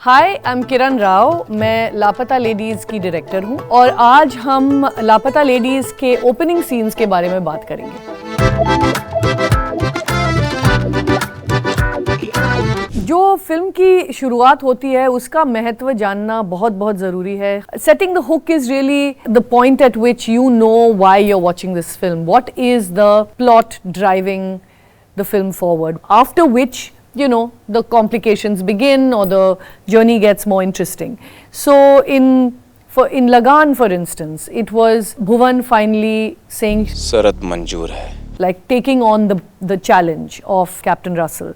Hi, I am Kiran Rao. मैं लापता ladies की डायरेक्टर हूँ और आज हम लापता लेडीज़ के ओपनिंग सीन्स के बारे में बात करेंगे। जो फिल्म की शुरुआत होती है उसका महत्व जानना बहुत बहुत ज़रूरी है। Setting the hook is really the point at which you know why you are watching this film, what is the plot driving the film forward, after which the complications begin or the journey gets more interesting. So in Lagaan, for instance, it was Bhuvan finally saying शरत मंजूर है, like taking on the challenge of Captain Russell.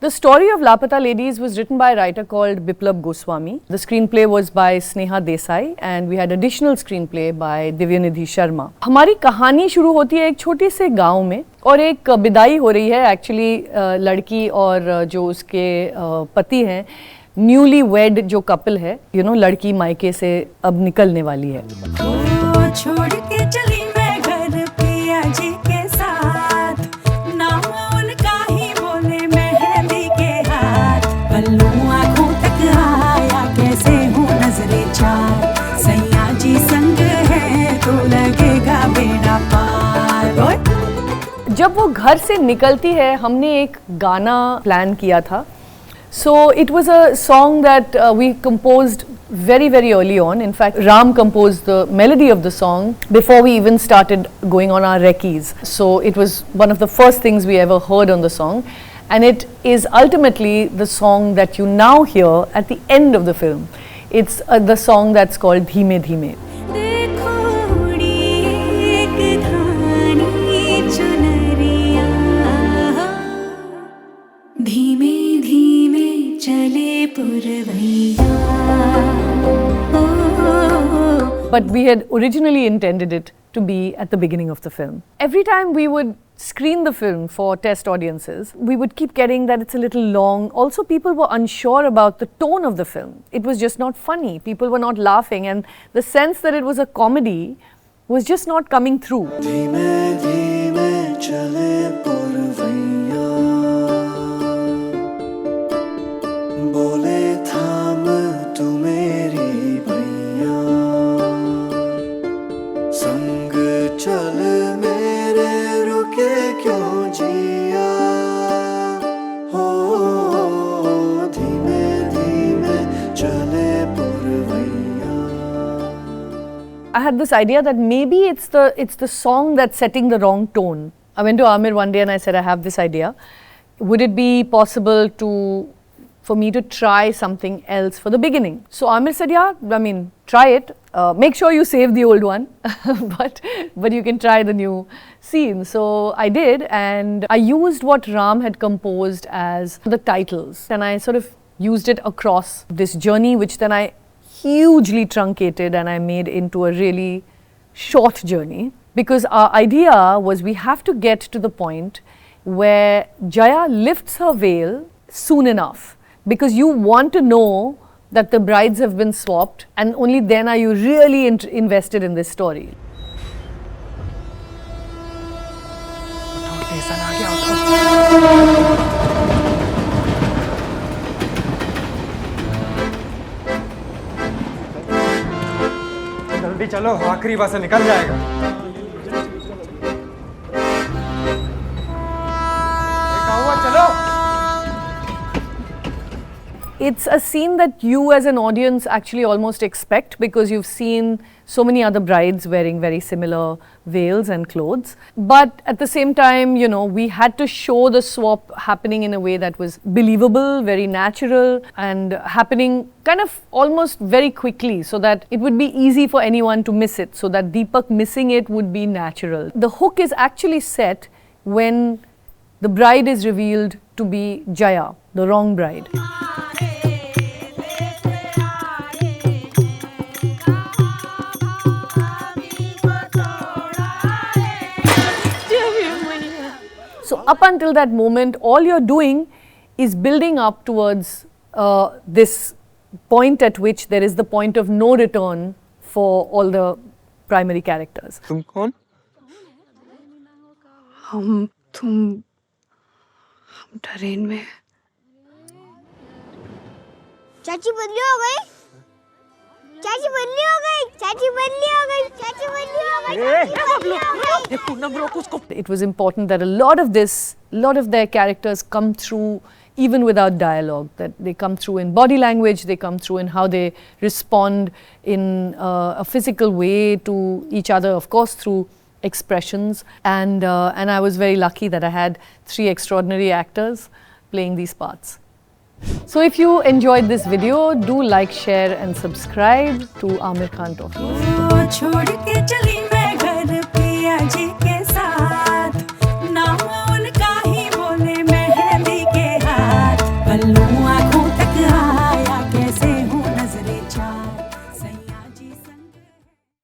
The story of Laapataa Ladies was written by a writer called Biplab Goswami. The screenplay was by Sneha Desai and we had additional screenplay by Divyanidhi Sharma. हमारी कहानी शुरू होती है एक छोटे से गांव में और एक विदाई हो रही है। एक्चुअली लड़की और जो उसके पति हैं, न्यूली वेड जो कपल है, लड़की मायके से अब निकलने वाली है। छोड़ के चली मैं घर पिया जी के साथ, नाम उनका ही बोले मेहंदी के हाथ, पल्लू आँखों तक आया कैसे हूँ नजरे चार, सैया जी संग है तो लगेगा बेड़ा पार। जब वो घर से निकलती है, हमने एक गाना प्लान किया था। So it was a song that we composed very early on. In fact, Ram composed the melody of the song before we even started going on our recce's. So it was one of the first things we ever heard on the song, and it is ultimately the song that you now hear at the end of the film. It's the song that's called Dheeme Dheeme. But we had originally intended it to be at the beginning of the film. Every time we would screen the film for test audiences, we would keep getting that it's a little long. Also, people were unsure about the tone of the film. It was just not funny. People were not laughing, and the sense that it was a comedy was just not coming through. I had this idea that maybe it's the song that's setting the wrong tone. I went to Aamir one day and I said, I have this idea. Would it be possible for me to try something else for the beginning? So Aamir said, yeah, try it. Make sure you save the old one, but you can try the new scene. So I did, and I used what Ram had composed as the titles, and I sort of used it across this journey, which then I hugely truncated and I made into a really short journey, because our idea was we have to get to the point where Jaya lifts her veil soon enough, because you want to know that the brides have been swapped, and only then are you really invested in this story. जल्दी चलो, आखिरी बस निकल जाएगा। चलो। It's a scene that you as an audience actually almost expect, because you've seen so many other brides wearing very similar veils and clothes. But at the same time, we had to show the swap happening in a way that was believable, very natural, and happening kind of almost very quickly, so that it would be easy for anyone to miss it, so that Deepak missing it would be natural. The hook is actually set when the bride is revealed to be Jaya, the wrong bride. So up until that moment, all you're doing is building up towards this point at which there is the point of no return for all the primary characters. तुम कौन? Train में चाची बदली हो गई, चाची बदली हो गई, चाची बदली हो गई, चाची बदली हो गई। It was important that a lot of their characters come through even without dialogue, that they come through in body language, they come through in how they respond in a physical way to each other, of course through expressions, and I was very lucky that I had 3 extraordinary actors playing these parts. So if you enjoyed this video, do like, share and subscribe to Aamir Khan Talkies.